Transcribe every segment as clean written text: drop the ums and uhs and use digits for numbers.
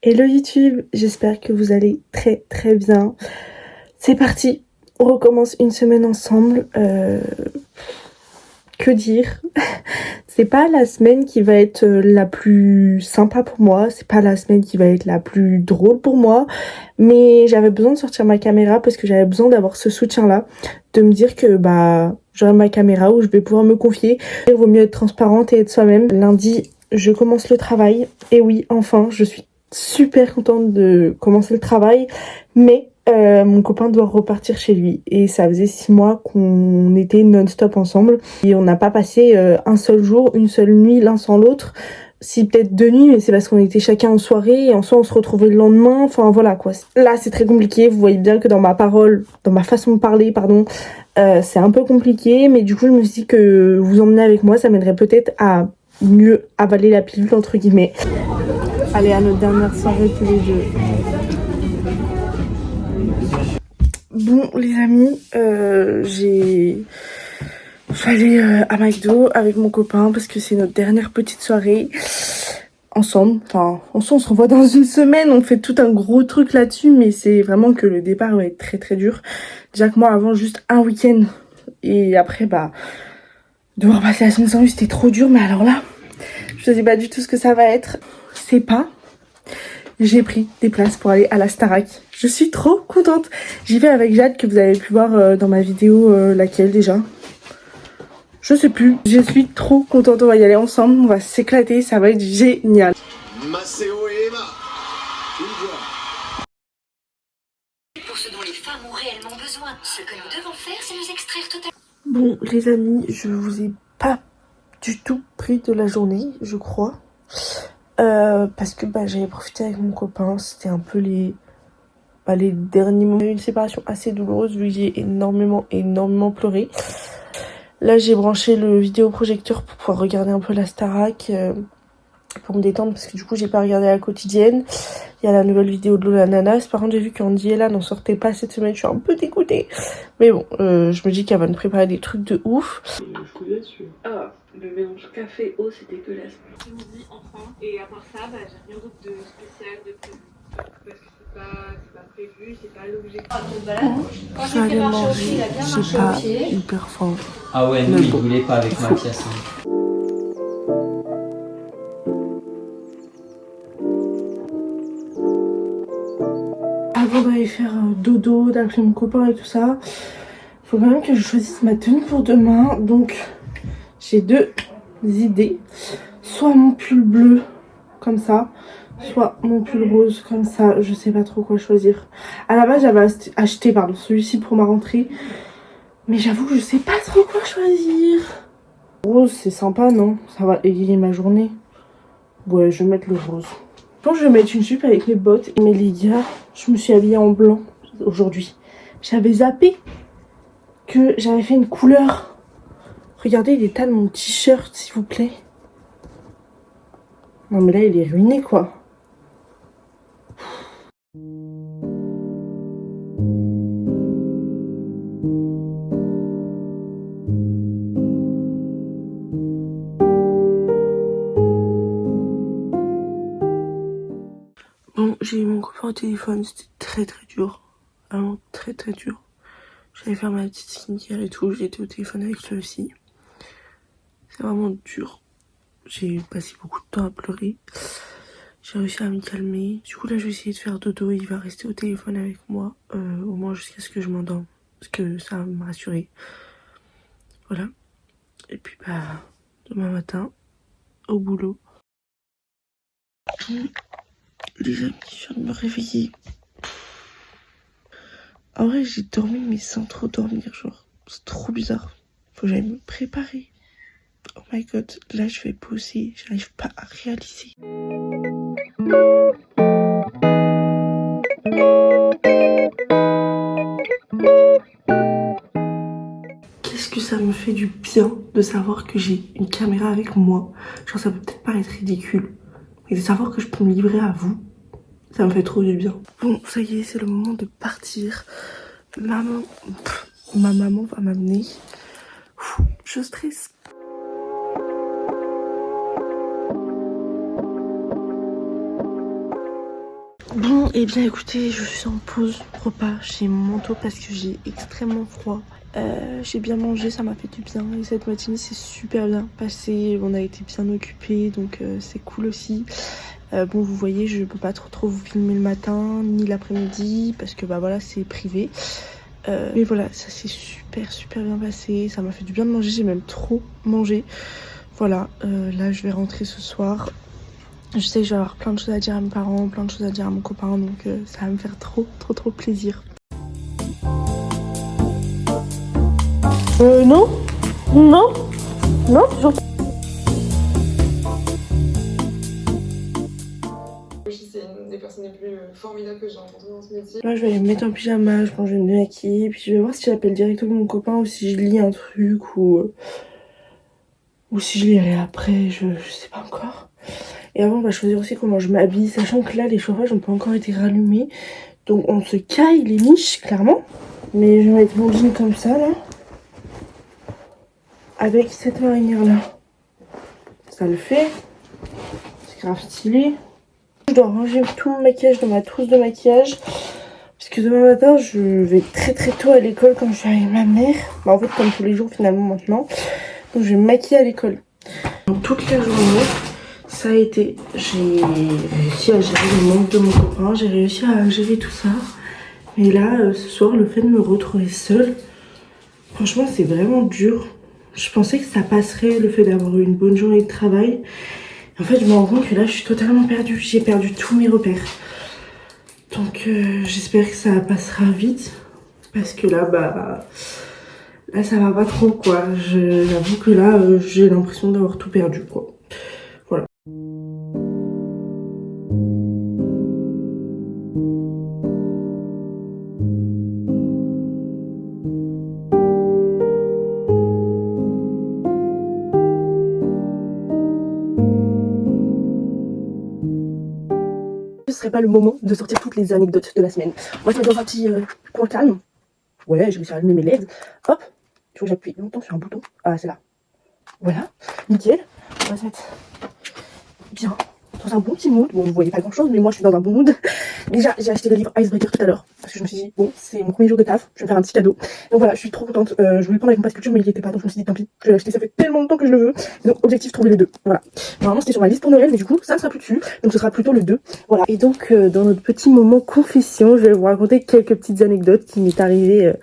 Hello YouTube, j'espère que vous allez très très bien. C'est parti, on recommence une semaine ensemble. Que dire? C'est pas la semaine qui va être la plus sympa pour moi, c'est pas la semaine qui va être la plus drôle pour moi, mais j'avais besoin de sortir ma caméra parce que j'avais besoin d'avoir ce soutien-là, de me dire que j'aurai ma caméra où je vais pouvoir me confier. Il vaut mieux être transparente et être soi-même. Lundi, je commence le travail et oui, enfin, je suis super contente de commencer le travail, mais mon copain doit repartir chez lui et ça faisait 6 mois qu'on était non-stop ensemble et on n'a pas passé un seul jour, une seule nuit l'un sans l'autre. Si peut-être 2 nuits, mais c'est parce qu'on était chacun en soirée et en soi on se retrouvait le lendemain, enfin voilà quoi. Là c'est très compliqué, vous voyez bien que dans ma parole, dans ma façon de parler pardon, c'est un peu compliqué, mais du coup je me suis dit que vous emmener avec moi ça m'aiderait peut-être à mieux avaler la pilule entre guillemets. Allez, à notre dernière soirée tous les deux. Bon les amis, je suis allée à McDo avec mon copain parce que c'est notre dernière petite soirée ensemble. Enfin, on se revoit dans une semaine, on fait tout un gros truc là-dessus, mais c'est vraiment que le départ va être très très dur. Déjà que moi avant juste un week-end et après devoir passer la semaine sans lui c'était trop dur, mais alors là, je sais pas du tout ce que ça va être. C'est pas... J'ai pris des places pour aller à la Starac. Je suis trop contente. J'y vais avec Jade que vous avez pu voir dans ma vidéo, laquelle déjà? Je sais plus. Je suis trop contente, on va y aller ensemble, on va s'éclater, ça va être génial. Maceo et Emma, pour ce dont les femmes ont réellement besoin. Ce que nous devons faire, c'est nous extraire totalement. Bon les amis, je vous ai pas du tout pris de la journée, je crois. Parce que j'avais profité avec mon copain, c'était un peu les derniers moments. Une séparation assez douloureuse vu que j'ai énormément pleuré. Là j'ai branché le vidéoprojecteur pour pouvoir regarder un peu la Starac, pour me détendre parce que du coup j'ai pas regardé la quotidienne. Il y a la nouvelle vidéo de Lola Nanas. Par contre j'ai vu qu'Andy et là n'en sortait pas cette semaine, je suis un peu dégoûtée. Mais bon, je me dis qu'elle va nous préparer des trucs de ouf. Ah, le mélange café-eau c'est dégueulasse. Je me dis enfin, et à part ça, j'ai rien d'autre de spécial, de prévu. Parce que c'est pas prévu, c'est pas l'objectif. Je suis allée manger, j'ai pas hyper faim. Ah ouais, nous, il voulait pas avec Mathias. Hein. Avant d'aller faire dodo, d'appeler mon copain et tout ça, faut quand même que je choisisse ma tenue pour demain. Donc j'ai deux idées. Soit mon pull bleu comme ça, soit mon pull rose comme ça. Je sais pas trop quoi choisir. À la base j'avais acheté celui-ci pour ma rentrée. Mais j'avoue que je sais pas trop quoi choisir. Rose c'est sympa non? Ça va égayer ma journée. Ouais, je vais mettre le rose. Bon, je vais mettre une jupe avec mes bottes. Mais les gars, je me suis habillée en blanc aujourd'hui. J'avais zappé que j'avais fait une couleur. Regardez l'état de mon t-shirt, s'il vous plaît. Non mais là, il est ruiné, quoi. Bon, j'ai eu mon copain au téléphone, c'était très très dur. Vraiment très très dur. J'allais faire ma petite skincare et tout, j'étais au téléphone avec lui aussi. C'est vraiment dur. J'ai passé beaucoup de temps à pleurer. J'ai réussi à me calmer. Du coup là je vais essayer de faire dodo. Il va rester au téléphone avec moi. Au moins jusqu'à ce que je m'endorme. Parce que ça va me rassurer. Voilà. Et puis demain matin, au boulot. Les amis, je viens de me réveiller. En vrai j'ai dormi mais sans trop dormir. Genre c'est trop bizarre. Faut que j'aille me préparer. Oh my god, là je vais bosser. J'arrive pas à réaliser. Qu'est-ce que ça me fait du bien de savoir que j'ai une caméra avec moi. Genre ça peut peut-être paraître ridicule, mais de savoir que je peux me livrer à vous, ça me fait trop du bien. Bon, ça y est, c'est le moment de partir. Ma maman va m'amener. Je stresse. Bon, et bien écoutez, je suis en pause repas chez mon manteau parce que j'ai extrêmement froid. J'ai bien mangé, ça m'a fait du bien et cette matinée c'est super bien passé, on a été bien occupés donc c'est cool aussi. Bon vous voyez je peux pas trop vous filmer le matin ni l'après-midi parce que bah voilà c'est privé. Mais voilà ça s'est super bien passé, ça m'a fait du bien de manger, j'ai même trop mangé. Voilà, là je vais rentrer ce soir. Je sais que je vais avoir plein de choses à dire à mes parents, plein de choses à dire à mon copain donc ça va me faire trop plaisir. Non, toujours pas. C'est une des personnes les plus formidables que j'ai rencontrées dans ce métier. Là, je vais aller me mettre en pyjama, je vais me démaquiller, puis je vais voir si j'appelle directement mon copain ou si je lis un truc ou si je lirai après, je sais pas encore. Et avant, on va choisir aussi comment je m'habille, sachant que là, les chauffages n'ont pas encore été rallumés. Donc, on se caille les niches, clairement. Mais je vais mettre mon jean comme ça, là. Avec cette marinière-là. Ça le fait. C'est grave stylé. Je dois ranger tout mon maquillage dans ma trousse de maquillage. Parce que demain matin, je vais très tôt à l'école quand je suis avec ma mère. Bah, en fait, comme tous les jours finalement maintenant. Donc, je vais me maquiller à l'école. Donc, toute la journée, ça a été... J'ai réussi à gérer le manque de mon copain. J'ai réussi à gérer tout ça. Mais là, ce soir, le fait de me retrouver seule, franchement, c'est vraiment dur. Je pensais que ça passerait, le fait d'avoir eu une bonne journée de travail. En fait, je me rends compte que là, je suis totalement perdue. J'ai perdu tous mes repères. Donc, j'espère que ça passera vite. Parce que là, bah... Là, ça va pas trop, quoi. J'avoue que là, j'ai l'impression d'avoir tout perdu, quoi. Voilà. Ce serait pas le moment de sortir toutes les anecdotes de la semaine. Moi, je me mets dans un petit coin calme. Ouais, j'ai réussi à allumer mes LED. Hop, il faut que j'appuie longtemps sur un bouton. Ah, c'est là. Voilà, nickel. On va se mettre bien dans un bon petit mood. Bon, vous voyez pas grand chose, mais moi je suis dans un bon mood. Déjà, j'ai acheté le livre Icebreaker tout à l'heure. Parce que je me suis dit, bon, c'est mon premier jour de taf, je vais me faire un petit cadeau. Donc voilà, je suis trop contente. Je voulais le prendre avec mon passe culture, mais il était pas, donc je me suis dit, tant pis, je vais l'acheter, ça fait tellement de temps que je le veux. Donc, objectif, trouver le 2. Voilà. Normalement, c'était sur ma liste pour Noël, mais du coup, ça ne sera plus dessus. Donc, ce sera plutôt le 2. Voilà. Et donc, dans notre petit moment confession, je vais vous raconter quelques petites anecdotes qui m'est arrivées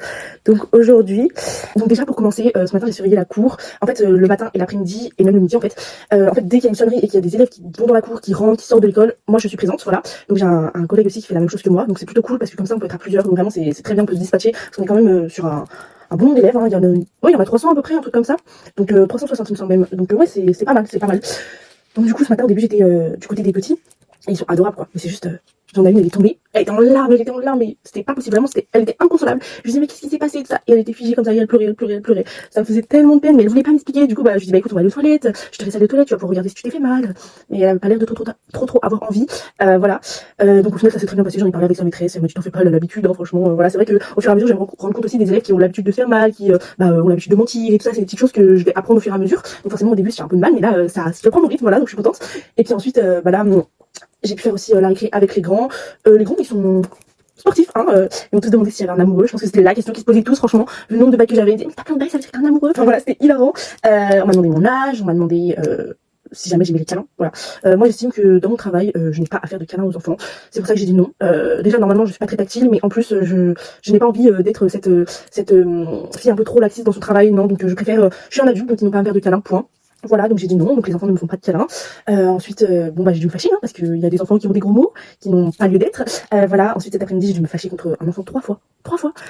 donc aujourd'hui. Donc, déjà, pour commencer, ce matin, j'ai surveillé la cour. En fait, le matin et l'après-midi, et même le midi, en fait, dès qu'il y a une sonnerie et qu'il y a des élèves qui vont dans la cour, qui rentrent, qui sortent de l'école, moi, je suis présente. Voilà. Donc, j'ai un collègue aussi qui fait la même chose que moi. Donc, c'est plutôt cool parce que comme ça, on peut être à plusieurs. Donc, vraiment, c'est très bien, on peut se dispatcher. Parce qu'on est quand même sur un bon nombre d'élèves. Hein. Il y en a 300 à peu près, un truc comme ça. Donc, 360, il me semble même. Donc, ouais, c'est pas mal, c'est pas mal. Donc, du coup, ce matin, au début, j'étais du côté des petits. Et ils sont adorables, quoi. Mais c'est juste... J'en ai une, elle est tombée. Elle était en larmes, mais c'était pas possible. Vraiment, elle était inconsolable. Je lui disais, mais qu'est-ce qui s'est passé, tout ça? Et elle était figée comme ça, et elle pleurait. Ça me faisait tellement de peine, mais elle voulait pas m'expliquer. Du coup, bah, je lui dis, bah, écoute, on va aller aux toilettes. Je te laisse aller aux toilettes, tu vas pouvoir regarder si tu t'es fait mal. Mais elle avait pas l'air de trop avoir envie. Voilà. Donc, au final, ça s'est très bien passé. J'en ai parlé avec sa maîtresse. Elle m'a dit, t'en fais pas, elle a l'habitude, hein, franchement. Voilà, c'est vrai que, au fur et à mesure, je vais me rendre compte aussi des élèves qui ont l'habitude de faire mal, qui, ont l'habitude de mentir et tout ça. C'est des petites choses que je vais apprendre au fur et à mesure. Donc, forcément, au début, j'ai un peu de mal, mais là, ça se prend au rythme, voilà, donc je suis contente. Et puis ensuite, bah là, j'ai pu faire aussi la récré avec les grands. Les grands, ils sont sportifs, hein. Ils m'ont tous demandé si j'avais un amoureux. Je pense que c'était la question qu'ils se posaient tous, franchement. Le nombre de bails que j'avais dit, mais t'as plein de bails, ça veut dire que t'as un amoureux. Enfin voilà, c'était hilarant. On m'a demandé mon âge, on m'a demandé si jamais j'aimais les câlins. Voilà. Moi, j'estime que dans mon travail, je n'ai pas à faire de câlins aux enfants. C'est pour ça que j'ai dit non. Déjà, normalement, je suis pas très tactile, mais en plus, je n'ai pas envie d'être cette fille un peu trop laxiste dans son travail. Non, donc je préfère. Je suis un adulte, donc ils n'ont pas à me faire de câlins. Point. Voilà, donc j'ai dit non, donc les enfants ne me font pas de câlins. Ensuite, bon bah j'ai dû me fâcher, hein, parce qu'il y a des enfants qui ont des gros mots, qui n'ont pas lieu d'être. Voilà, ensuite cet après-midi, j'ai dû me fâcher contre un enfant 3 fois,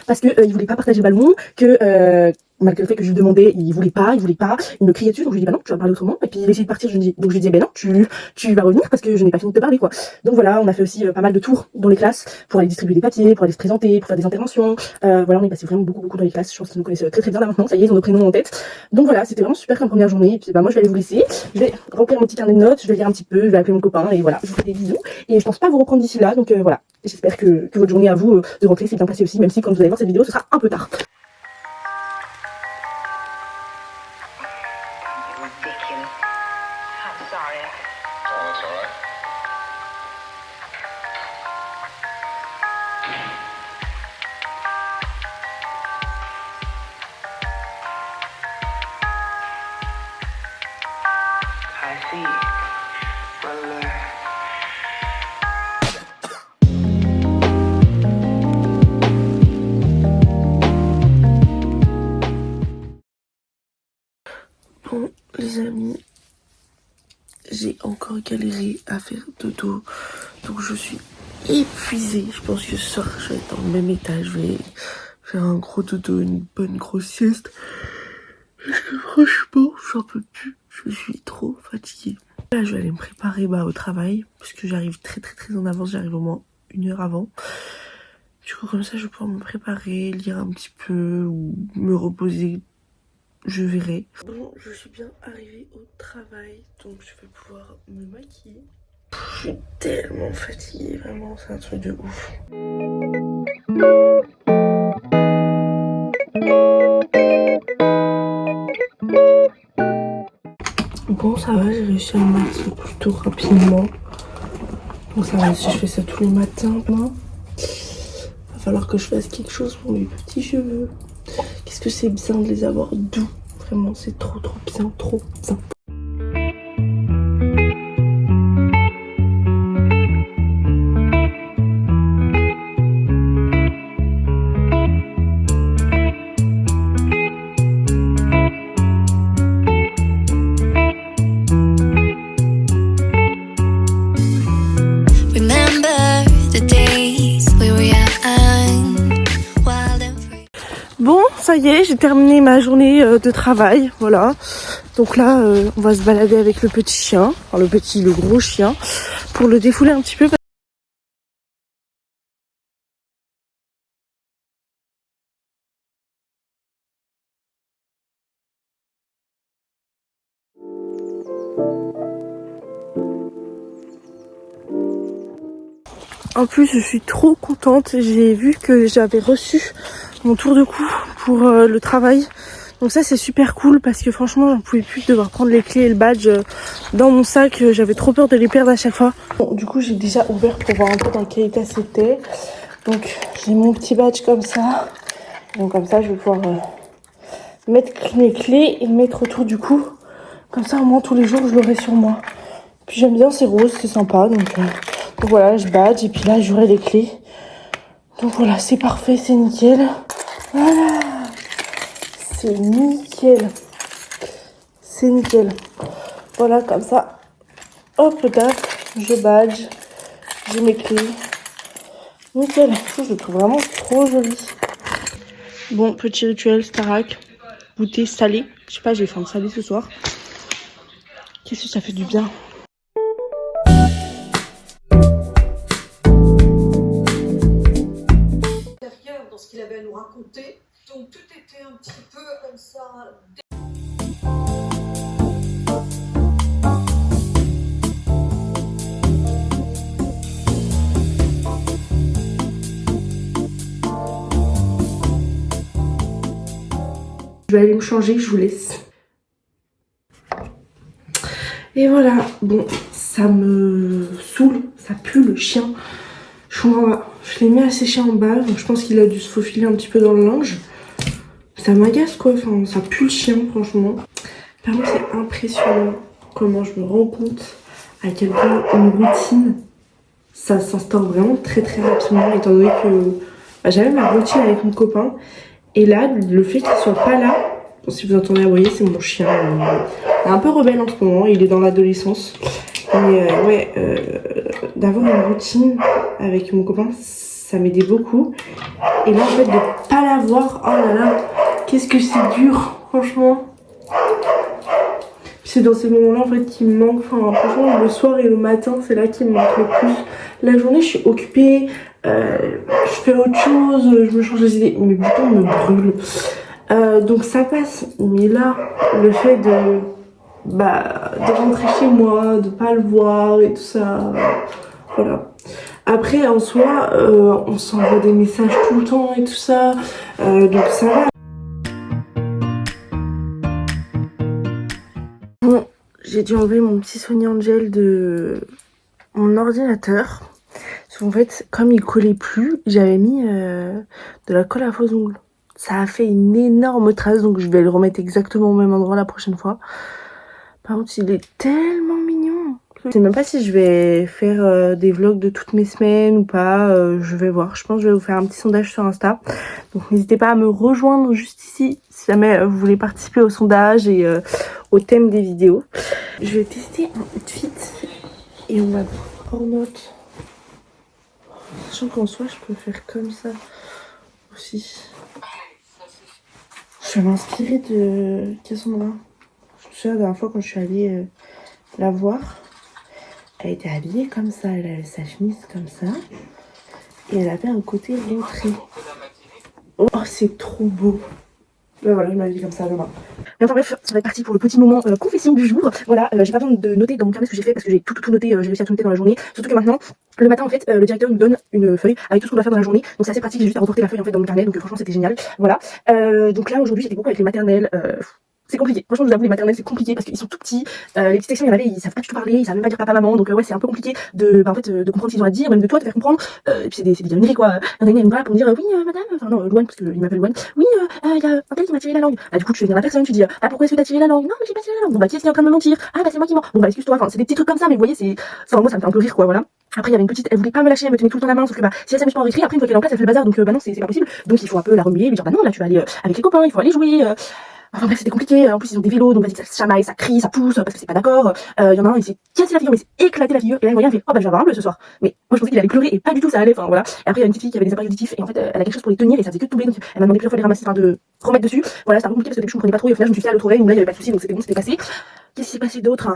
parce que il voulait pas partager le ballon, que malgré le fait que je lui demandais, il voulait pas, il me criait dessus, donc je lui dis bah non, tu vas parler autrement. Et puis il a essayé de partir, donc je lui dis ben non, tu vas revenir parce que je n'ai pas fini de te parler, quoi. Donc voilà, on a fait aussi pas mal de tours dans les classes pour aller distribuer des papiers, pour aller se présenter, pour faire des interventions. Voilà, on est passé vraiment beaucoup dans les classes. Je pense qu'ils nous connaissent très bien là maintenant, ça y est, ils ont nos prénoms en tête. Donc voilà, c'était vraiment super comme première journée. Et puis bah moi je vais aller vous laisser, je vais remplir mon petit carnet de notes, je vais lire un petit peu, je vais appeler mon copain et voilà, je vous fais des bisous. Et je pense pas vous reprendre d'ici là, donc voilà. J'espère que votre journée à vous de rentrée s'est bien passée aussi, même si quand vous allez voir cette vidéo, ce sera un peu tard. galéré à faire dodo. Donc je suis épuisée. Je pense que ce soir je vais être dans le même état. Je vais faire un gros dodo, une bonne grosse sieste. Parce que franchement, j'en peux plus. Je suis trop fatiguée. Là, je vais aller me préparer au travail. Parce que j'arrive très en avance. J'arrive au moins 1 heure avant. Du coup, comme ça, je vais pouvoir me préparer, lire un petit peu ou me reposer. Je verrai. Bon, je suis bien arrivée au travail. Donc, je vais pouvoir me maquiller. Je suis tellement fatiguée. Vraiment, c'est un truc de ouf. Bon, ça va, j'ai réussi à me maquiller plutôt rapidement. Donc ça va, si je fais ça tous les matins, moi, va falloir que je fasse quelque chose pour mes petits cheveux. Qu'est-ce que c'est bien de les avoir doux. Vraiment, c'est trop bien, trop bien. Bon, ça y est, j'ai terminé ma journée de travail, voilà. Donc là, on va se balader avec le petit chien, enfin le gros chien, pour le défouler un petit peu. En plus, je suis trop contente. J'ai vu que j'avais reçu mon tour de cou pour le travail. Donc ça, c'est super cool parce que franchement, j'en pouvais plus de devoir prendre les clés et le badge dans mon sac. J'avais trop peur de les perdre à chaque fois. Bon, du coup, j'ai déjà ouvert pour voir un peu dans quel état c'était. Donc, j'ai mon petit badge comme ça. Donc comme ça, je vais pouvoir mettre mes clés et le mettre autour du cou. Comme ça, au moins, tous les jours, je l'aurai sur moi. Puis j'aime bien, c'est rose, c'est sympa. Donc voilà, je badge et puis là, j'aurai les clés. Donc voilà, c'est parfait, c'est nickel. Voilà, c'est nickel. C'est nickel. Voilà, comme ça. Hop, taf, je badge. J'ai mes clés. Nickel. Je le trouve vraiment trop joli. Bon, petit rituel Starac. Goûter salé. Je sais pas, j'ai faim de salé ce soir. Qu'est-ce que ça fait du bien. Dans ce qu'il avait à nous raconter, donc tout était un petit peu comme ça. Je vais aller me changer, je vous laisse. Et voilà, bon, ça me saoule, ça pue le chien. Je l'ai mis à sécher en bas, donc je pense qu'il a dû se faufiler un petit peu dans le linge. Ça m'agace quoi, enfin ça pue le chien franchement. Par contre c'est impressionnant comment je me rends compte à quel point une routine, ça s'instaure vraiment très rapidement étant donné que j'avais ma routine avec mon copain. Et là, le fait qu'il soit pas là, bon, si vous entendez aboyer, c'est mon chien. Il est un peu rebelle en ce moment, il est dans l'adolescence. Mais d'avoir une routine avec mon copain, ça m'aidait beaucoup. Et là, en fait, de pas l'avoir, oh là là, qu'est-ce que c'est dur, franchement. C'est dans ces moments-là, en fait, qui me manque. Enfin, franchement, le soir et le matin, c'est là qui me manque le plus. La journée, je suis occupée, je fais autre chose, je me change les idées. Mes boutons me brûlent. Donc ça passe. Mais là, le fait de rentrer chez moi, de pas le voir et tout ça, voilà. Après, en soi, on s'envoie des messages tout le temps et tout ça, donc ça va. Bon, j'ai dû enlever mon petit Sony Angel de mon ordinateur. Parce qu'en fait, comme il collait plus, j'avais mis de la colle à faux ongles. Ça a fait une énorme trace, donc je vais le remettre exactement au même endroit la prochaine fois. Par contre, il est tellement mignon. Je sais même pas si je vais faire des vlogs de toutes mes semaines ou pas. Je vais voir. Je pense que je vais vous faire un petit sondage sur Insta. Donc n'hésitez pas à me rejoindre juste ici si jamais vous voulez participer au sondage et au thème des vidéos. Je vais tester un outfit Et on va hors note. Sachant qu'en soi, je peux faire comme ça aussi. Je vais m'inspirer de Cassandra. Je me souviens la dernière fois quand je suis allée la voir. Elle était habillée comme ça. Elle avait sa chemise comme ça. Et elle avait un côté rentré. Oh, c'est trop beau. Ben voilà, je m'habille comme ça demain. Mais enfin bref, ça va être parti pour le petit moment confession du jour. Voilà, j'ai pas besoin de noter dans mon carnet ce que j'ai fait parce que j'ai tout noté, j'ai réussi à tout noter dans la journée. Surtout que maintenant, le matin en fait, le directeur nous donne une feuille avec tout ce qu'on doit faire dans la journée. Donc c'est assez pratique, j'ai juste à reporter la feuille en fait dans mon carnet. Donc franchement c'était génial. Voilà. Donc là aujourd'hui j'étais beaucoup avec les maternelles. C'est compliqué. Franchement, je vous avoue, les maternelles, c'est compliqué parce qu'ils sont tout petits. Les petites sections, il y en avait, ils savent pas du tout parler, ils savent même pas dire papa, maman. Donc, ouais, c'est un peu compliqué de comprendre ce qu'ils ont à dire, même de toi, de faire comprendre. Et puis, c'est des dialogues, quoi. Il y en a une va pour me dire, oui, madame, enfin, non, Louane, parce qu'il m'appelle Louane. Oui, il y a un tel qui m'a tiré la langue. Du coup, tu fais venir la personne, tu dis, pourquoi est-ce que t'as tiré la langue? Non, mais j'ai pas tiré la langue. Bon, bah, qui est-ce qui est en train de me mentir? Ah, bah, c'est moi qui mens. Bon, bah, excuse-toi. Enfin, c'est des petits trucs comme ça, mais vous voyez, enfin, moi, ça me fait un peu rire, quoi, voilà. Après, il y avait une petite, elle voulait pas me lâcher, elle me tenait tout le temps la main, sauf que, bah, si elle s'amuse pas en récré, après, une fois qu'elle est en classe, elle fait le bazar, donc, bah, non, c'est pas possible. Donc, il faut un peu la remuer, lui dire, bah, non, là, tu vas aller avec les copains, il faut aller jouer. Enfin bref, c'était compliqué. En plus, ils ont des vélos, donc vas-y, ça se chamaille, ça crie, ça pousse, parce que c'est pas d'accord. Il y en a un, il s'est cassé la figure, mais il s'est éclaté la figure. Et là, il me regarde, il fait, oh bah, je vais avoir un bleu ce soir. Mais moi, je pensais qu'il allait pleurer, et pas du tout, ça allait. Enfin voilà. Et après, il y a une petite fille qui avait des appareils auditifs, et en fait, elle a quelque chose pour les tenir, et ça faisait que de tomber. Donc, elle m'a demandé plusieurs fois de les ramasser, enfin, de remettre dessus. Voilà, c'était un peu compliqué parce que dès que je comprenais pas trop, et au final, je me suis fait à l'autre oreille, où là, il y avait pas de soucis, donc c'était bon, c'était passé. Qu'est-ce qui s'est passé d'autre?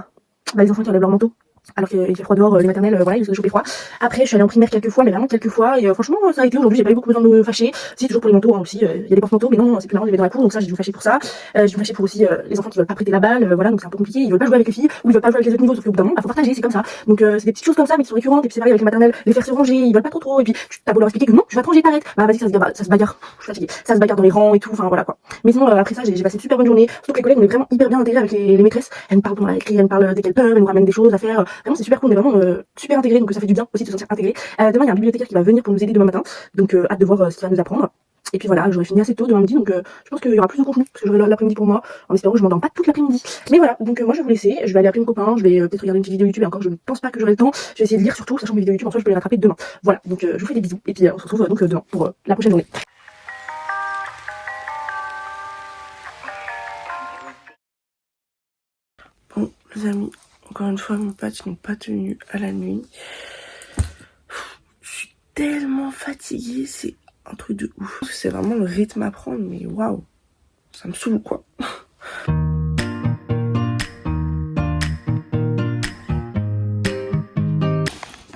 Bah, les enfants qui enlèvent leur manteau. Alors qu'il fait froid dehors, les maternelles, voilà, ils ont chopé froid. Après, je suis allée en primaire quelques fois, mais vraiment quelques fois, et franchement, ça a été aujourd'hui, j'ai pas eu beaucoup besoin de me fâcher. Si, toujours pour les manteaux, hein, aussi, il y a des porte-manteaux, mais non, c'est plus marrant, je les mets dans la cour, donc ça, j'ai dû me fâcher pour ça. J'ai dû me fâcher pour aussi les enfants qui veulent pas prêter la balle, voilà, donc c'est un peu compliqué, ils veulent pas jouer avec les filles, ou ils veulent pas jouer avec les autres niveaux, sauf qu'au bout d'un moment, bah, faut partager, c'est comme ça. Donc, c'est des petites choses comme ça, mais qui sont récurrentes, et puis c'est pareil avec les maternelles, les faire se ranger, ils veulent pas trop, et puis t'as beau leur expliquer que non, je vais te ranger, t'arrêtes. Bah, vas-y, ça se bagarre, je suis fatiguée, ça se bagarre dans les rangs et tout, enfin voilà quoi. Mais sinon, après ça, j'ai passé une super bonne journée, surtout que les collègues, on est vraiment hyper bien intégrés avec les maîtresses. Elles me parlent pendant la récré, elles me parlent dès qu'elles peuvent, elles nous ramènent des choses à faire. Vraiment, c'est super cool, on est vraiment super intégrés, donc ça fait du bien aussi de se sentir intégré. Demain, il y a un bibliothécaire qui va venir pour nous aider demain matin, donc hâte de voir ce qu'il va nous apprendre. Et puis voilà, j'aurai fini assez tôt demain midi, donc je pense qu'il y aura plus de contenu, parce que j'aurai l'après-midi pour moi, en espérant que je m'endors pas toute l'après-midi. Mais voilà, donc moi je vais vous laisser, je vais aller appeler mon copain, je vais peut-être regarder une petite vidéo YouTube, et encore je ne pense pas que j'aurai le temps, je vais essayer de lire surtout, sachant que mes vidéos YouTube en soi je peux les rattraper demain. Voilà, donc je vous fais des bisous, et puis on se retrouve donc demain pour la prochaine journée. Bon les amis, encore une fois mes patchs n'ont pas tenu à la nuit. Je suis tellement fatiguée, c'est un truc de ouf. C'est vraiment le rythme à prendre, mais waouh, ça me saoule quoi.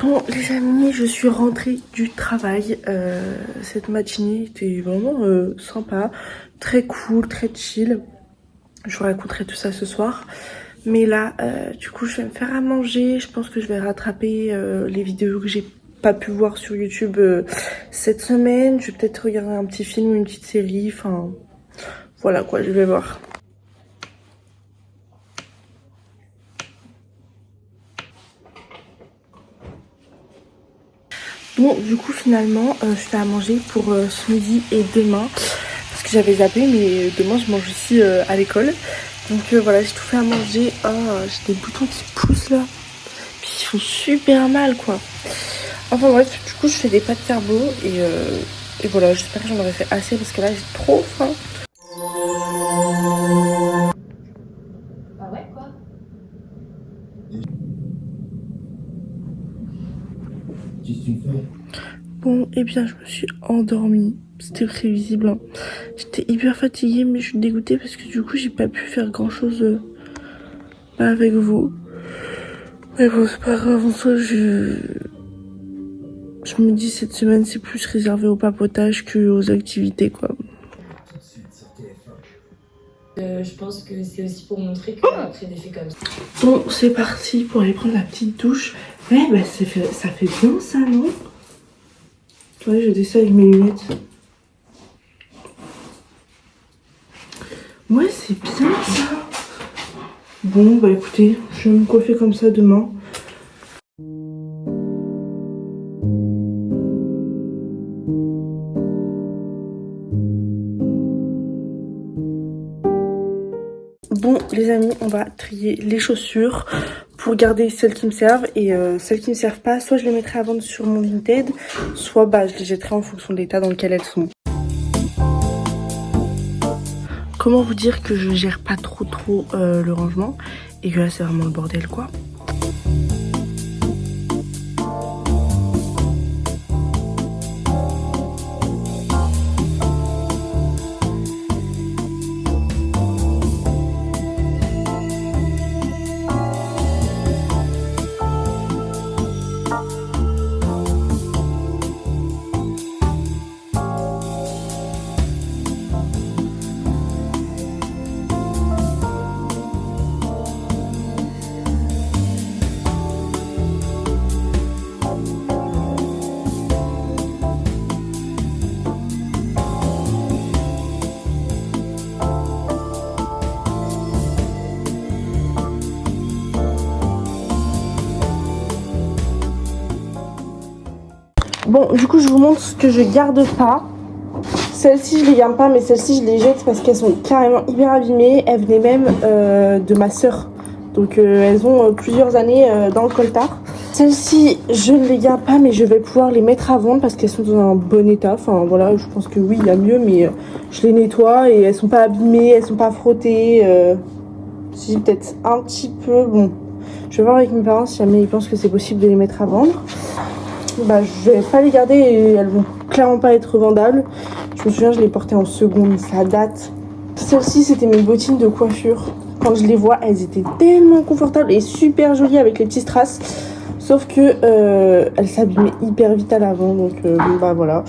Bon les amis, je suis rentrée du travail. Cette matinée était vraiment sympa, très cool, très chill. Je vous raconterai tout ça ce soir. Mais là, du coup, je vais me faire à manger. Je pense que je vais rattraper les vidéos que j'ai pas pu voir sur YouTube cette semaine. Je vais peut-être regarder un petit film, une petite série. Enfin, voilà quoi, je vais voir. Bon, du coup, finalement, je fais à manger pour ce midi et demain. Parce que j'avais zappé, mais demain, je mange aussi à l'école. Donc voilà, j'ai tout fait à manger. Oh, j'ai des boutons qui poussent là. Puis ils font super mal quoi. Enfin bref, du coup je fais des pâtes carbo et voilà, j'espère que j'en aurai fait assez parce que là j'ai trop faim. Ah ouais quoi? Qu'est-ce que tu fais? Bon, et bien je me suis endormie. C'était prévisible. Hein. J'étais hyper fatiguée, mais je suis dégoûtée parce que du coup j'ai pas pu faire grand chose avec vous. Mais bon, c'est pas grave, en soi je me dis cette semaine c'est plus réservé au papotage que aux activités quoi. Je pense que c'est aussi pour montrer qu'après des faits comme ça. Bon, c'est parti pour aller prendre la petite douche. Ouais, bah ça fait bien ça, non? Ouais, je dis ça avec mes lunettes. Ouais, c'est bien ça. Bon, bah écoutez, je vais me coiffer comme ça demain. Bon les amis, on va trier les chaussures pour garder celles qui me servent et celles qui me servent pas, soit je les mettrai à vendre sur mon Vinted, soit bah je les jetterai en fonction de l'état dans lequel elles sont. Comment vous dire que je gère pas trop le rangement et que là c'est vraiment le bordel quoi. Bon, du coup, je vous montre ce que je garde pas. Celles-ci, je les garde pas, mais celles-ci, je les jette parce qu'elles sont carrément hyper abîmées. Elles venaient même de ma sœur. Donc, elles ont plusieurs années dans le coltard. Celles-ci, je ne les garde pas, mais je vais pouvoir les mettre à vendre parce qu'elles sont dans un bon état. Enfin, voilà, je pense que oui, il y a mieux, mais je les nettoie et elles sont pas abîmées, elles sont pas frottées. Si, peut-être un petit peu. Bon, je vais voir avec mes parents si jamais ils pensent que c'est possible de les mettre à vendre. Bah, je vais pas les garder et elles vont clairement pas être vendables. Je me souviens, je les portais en seconde, ça date. Celles-ci, c'était mes bottines de coiffure. Quand je les vois, elles étaient tellement confortables et super jolies avec les petits strass. Sauf que elles s'abîmaient hyper vite à l'avant, donc bon, bah voilà.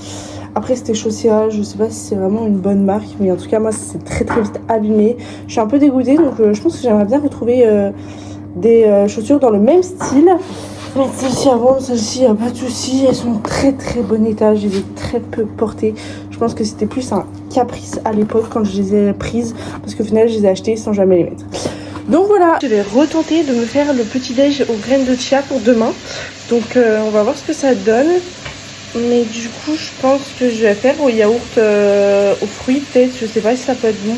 Après, c'était Chaussea, je sais pas si c'est vraiment une bonne marque, mais en tout cas, moi, c'est très très vite abîmé. Je suis un peu dégoûtée, donc je pense que j'aimerais bien retrouver des chaussures dans le même style. Mais celles-ci à vendre, celles-ci, y a pas de souci, elles sont très très bon état, je les ai très peu portées. Je pense que c'était plus un caprice à l'époque quand je les ai prises, parce qu'au final, je les ai achetées sans jamais les mettre. Donc voilà, je vais retenter de me faire le petit déj aux graines de chia pour demain. Donc on va voir ce que ça donne. Mais du coup, je pense que je vais faire au yaourt aux fruits peut-être. Je sais pas si ça peut être bon.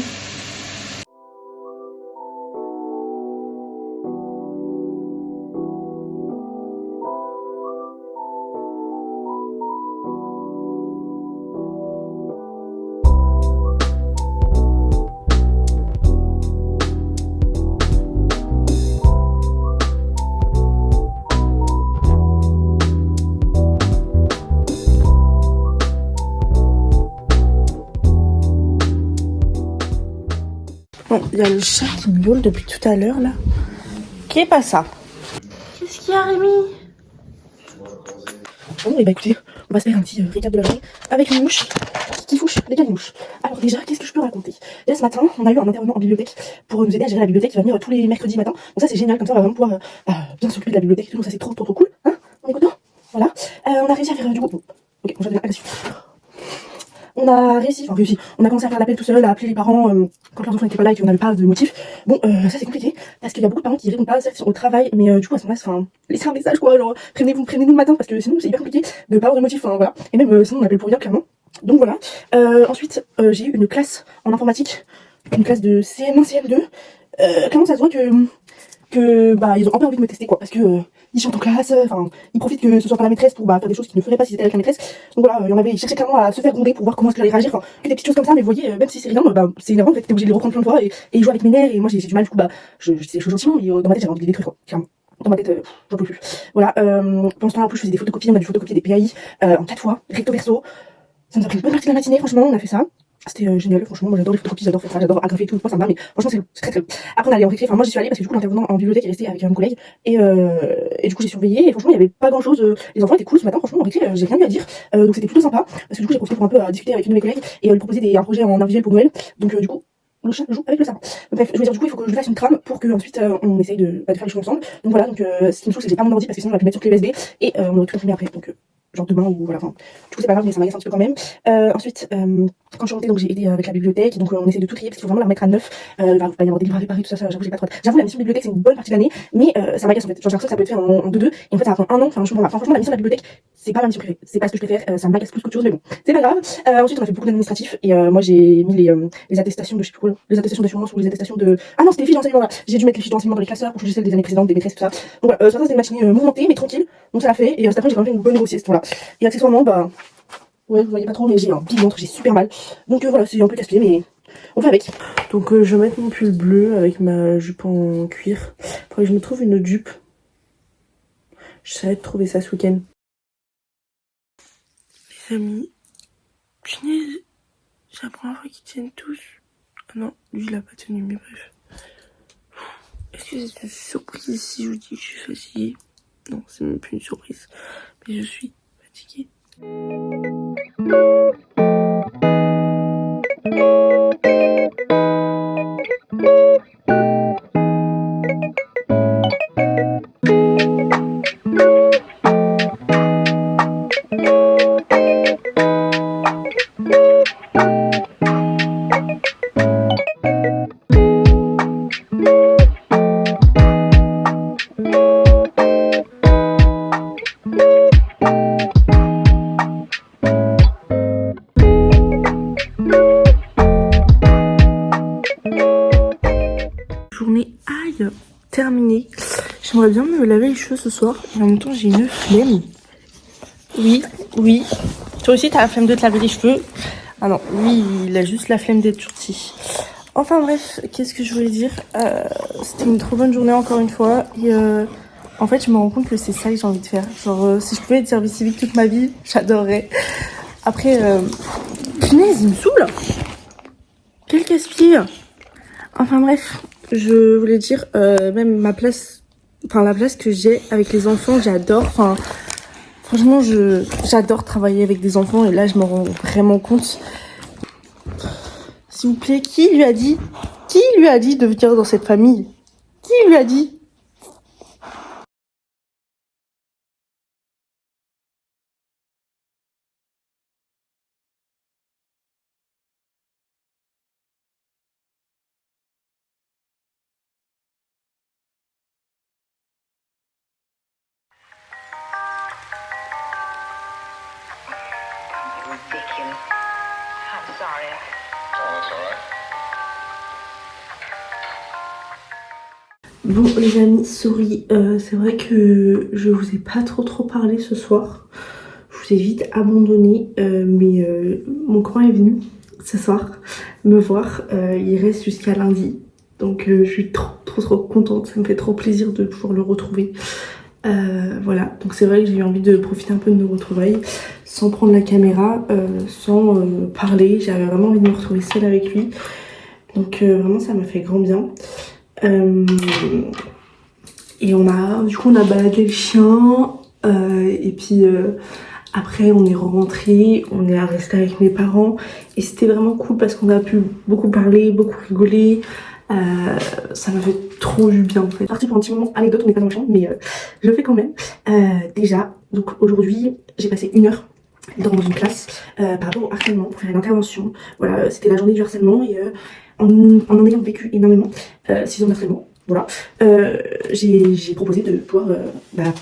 Bon, il y a le chat qui miaule depuis tout à l'heure là. Qui est pas ça? Qu'est-ce qu'il y a, Rémi? Bon, et bah écoutez, on va se faire un petit récap de la journée avec une mouche qui fouche les mouches. Alors déjà, qu'est-ce que je peux raconter? Déjà ce matin, on a eu un intervenant en bibliothèque pour nous aider à gérer la bibliothèque qui va venir tous les mercredis matin. Donc ça c'est génial, comme ça on va vraiment pouvoir bien s'occuper de la bibliothèque et tout. Donc ça c'est trop cool. Hein? On est content? Voilà. On a réussi à faire du coup. Ok, on va devenir agressif. On a réussi, on a commencé à faire l'appel tout seul, à appeler les parents quand leurs enfants n'étaient pas là et qu'on n'avait pas de motif. Bon, ça c'est compliqué, parce qu'il y a beaucoup de parents qui répondent pas, ceux qui sont au travail, mais du coup à ce moment-là, laissez un message quoi, genre prévenez-nous le matin, parce que sinon c'est hyper compliqué de pas avoir de motif, voilà. Et même sinon on appelle pour rien clairement. Donc voilà. Ensuite, j'ai eu une classe en informatique, une classe de CM1, CM2. Clairement ça se voit que bah ils ont un peu envie de me tester quoi, parce que ils chantent en classe, ils profitent que ce soit pas la maîtresse pour faire des choses qu'ils ne feraient pas si c'était avec la maîtresse. Donc voilà, il y en avait, ils cherchaient clairement à se faire gronder pour voir comment est-ce que j'allais réagir, que des petites choses comme ça, mais vous voyez, même si c'est rien, c'est énervant en fait, t'es obligé de les reprendre plein de fois et ils jouent avec mes nerfs et moi j'ai du mal, du coup je dis les choses gentiment, mais dans ma tête j'avais envie de les détruire quoi, clairement. Dans ma tête, j'en peux plus. Voilà, pendant ce temps-là en plus je faisais des photocopies, on a dû photocopier des PAI en 4 fois, recto verso. Ça nous a pris une bonne partie de la matinée, franchement, on a fait ça. C'était génial, franchement, moi j'adore les photocopies, j'adore faire ça, j'adore agrafer tout, moi ça me va, mais franchement c'est très très. Après on allait en récré, moi j'y suis allée parce que du coup l'intervenant en bibliothèque est resté avec un collègue et du coup j'ai surveillé et franchement il y avait pas grand chose, les enfants étaient cool ce matin, franchement en récré j'ai rien eu à dire, donc c'était plutôt sympa parce que du coup j'ai profité pour un peu discuter avec une de mes collègues et lui proposer un projet en art visuel pour Noël, donc du coup le chat joue avec le sapin. Bref, je veux dire, du coup, il faut que je fasse une trame pour que ensuite on essaye de faire les choses ensemble. Donc voilà, ce qui me saoule, c'est que j'ai pas mon ordi parce que sinon on va le mettre sur clé USB et on aurait tout imprimé après. Donc genre demain ou voilà, du coup c'est pas grave, mais ça m'agace un petit peu quand même. Ensuite, quand je suis montée, donc j'ai aidé avec la bibliothèque, donc on essaie de tout trier parce qu'il faut vraiment la remettre à neuf. Il va y avoir des livres à réparer, tout ça, j'avoue j'ai pas trop hâte. J'avoue la mission de bibliothèque c'est une bonne partie de l'année, mais ça m'agace en fait. Genre j'ai l'impression que ça peut être fait en 2-2 et en fait ça va prendre un an. Franchement la mission de la bibliothèque c'est pas ma mission préférée, c'est pas ce que je préfère, ça m'agace plus qu'autre chose, mais bon c'est pas grave. Ensuite on a fait beaucoup d'administratifs et moi j'ai mis les attestations de je sais plus quoi, les attestations d'assurance ou les attestations de non c'était les fiches d'enseignement, voilà. J'ai dû mettre les fiches d'enseignement dans les classeurs pour changer celles des années précédentes, des maîtresses tout ça. Donc voilà, ça c'était une matinée mouvementée mais tranquille, donc ça l'a fait et cet après j'ai quand même fait une bonne grosse sieste, voilà. Et accessoirement ouais, vous voyez pas trop, mais j'ai un big ventre, j'ai super mal. Donc voilà, c'est un peu casse-pied, mais on fait avec. Donc je vais mettre mon pull bleu avec ma jupe en cuir. Faudrait que je me trouve une autre jupe. J'essaierai de trouver ça ce week-end. Les amis, punaise, c'est la première fois qu'ils tiennent tous. Ah non, lui il a pas tenu, mais bref. Est-ce que c'est une surprise si je vous dis que je suis fatiguée? Non, c'est même plus une surprise. Mais je suis fatiguée. J'aimerais bien me laver les cheveux ce soir et en même temps j'ai une flemme. Oui, oui. Toi aussi t'as la flemme de te laver les cheveux. Ah non, lui il a juste la flemme d'être sorti. Enfin bref, qu'est-ce que je voulais dire, c'était une trop bonne journée encore une fois. Et en fait je me rends compte que c'est ça que j'ai envie de faire. Genre si je pouvais être service civique toute ma vie, j'adorerais. Après, punaise, il me saoule. Quel casse-pied. Enfin bref, je voulais dire, même ma place, enfin la place que j'ai avec les enfants, j'adore. Enfin, franchement, j'adore travailler avec des enfants et là, je me rends vraiment compte. S'il vous plaît, qui lui a dit de venir dans cette famille? Qui lui a dit? Ridiculous. I'm sorry. Bon les amis, sorry, c'est vrai que je vous ai pas trop parlé ce soir. Je vous ai vite abandonné, mais mon copain est venu ce soir me voir. Il reste jusqu'à lundi, donc je suis trop contente. Ça me fait trop plaisir de pouvoir le retrouver. Voilà, donc c'est vrai que j'ai eu envie de profiter un peu de nos retrouvailles sans prendre la caméra, sans parler. J'avais vraiment envie de me retrouver seule avec lui, donc vraiment ça m'a fait grand bien. Et on a baladé le chien, et puis après on est rentré, on est resté avec mes parents et c'était vraiment cool parce qu'on a pu beaucoup parler, beaucoup rigoler. Ça m'a fait trop du bien en fait. Parti pour un petit moment anecdote, on n'est pas dans le champ mais je le fais quand même. Déjà, donc aujourd'hui j'ai passé 1 heure dans une classe par rapport au harcèlement pour faire une intervention. Voilà, c'était la journée du harcèlement et en ayant vécu énormément 6 ans d'harcèlement, voilà, j'ai proposé de pouvoir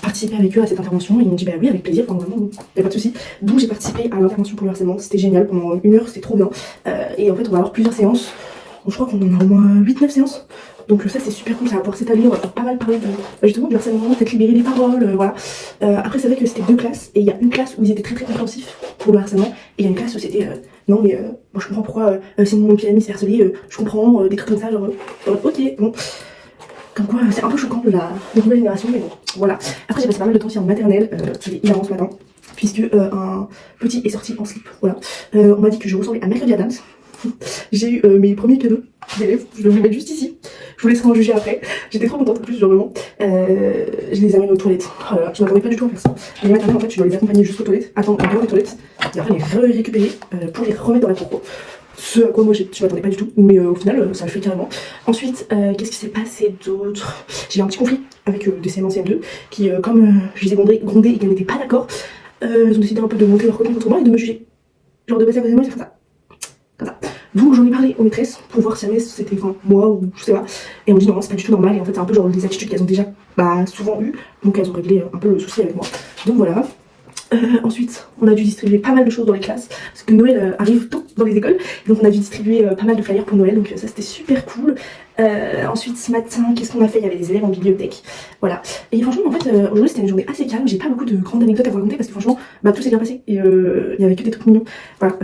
participer avec eux à cette intervention. Ils m'ont dit bah oui avec plaisir, enfin, vraiment y a pas de souci. Donc j'ai participé à l'intervention pour le harcèlement, c'était génial, pendant 1 heure c'était trop bien. Et en fait on va avoir plusieurs séances, donc, je crois qu'on en a au moins 8-9 séances. Donc ça c'est super cool, ça va pouvoir s'étaler, on va pas mal parler de, justement du harcèlement, peut-être libérer les paroles, voilà. Après c'est vrai que c'était 2 classes, et il y a une classe où ils étaient très compréhensifs pour le harcèlement, et il y a une classe où c'était non mais moi je comprends pourquoi c'est mon petit ami s'est harcelé, je comprends, des trucs comme ça, genre ok, bon. Comme quoi c'est un peu choquant de la nouvelle génération, mais bon, voilà. Après j'ai passé pas mal de temps aussi en maternelle, qui était hilarant ce matin, puisque un petit est sorti en slip, voilà. On m'a dit que je ressemblais à Mercredi Adams. J'ai eu mes premiers cadeaux d'élèves, je vais vous les mettre juste ici, je vous laisserai en juger après. J'étais trop contente en plus, genre vraiment. Je les amène aux toilettes, oh là là, je m'attendais pas du tout à faire ça. Les maternelles en fait tu dois les accompagner jusqu'aux toilettes, attendre en dehors des toilettes, et après les récupérer pour les remettre dans la cour. Ce à quoi moi je m'attendais pas du tout, mais au final ça le fait carrément. Ensuite, qu'est-ce qui s'est passé d'autre? J'ai eu un petit conflit avec des CM1, CM2 qui, comme je les ai grondés et qu'elles n'étaient pas d'accord, ils ont décidé un peu de monter leur copie contre moi et de me juger. Genre de passer à côté de moi et de faire ça. Comme ça. Donc j'en ai parlé aux maîtresses pour voir si jamais c'était moi ou je sais pas. Et elles m'ont dit non, c'est pas du tout normal. Et en fait, c'est un peu genre des attitudes qu'elles ont déjà souvent eues. Donc elles ont réglé un peu le souci avec moi. Donc voilà. Ensuite, on a dû distribuer pas mal de choses dans les classes parce que Noël arrive tôt dans les écoles, donc on a dû distribuer pas mal de flyers pour Noël, donc ça c'était super cool. Ensuite ce matin, qu'est-ce qu'on a fait? Il y avait des élèves en bibliothèque, voilà. Et franchement en fait aujourd'hui c'était une journée assez calme, j'ai pas beaucoup de grandes anecdotes à vous raconter parce que franchement tout s'est bien passé et il y avait que des trucs mignons. Voilà,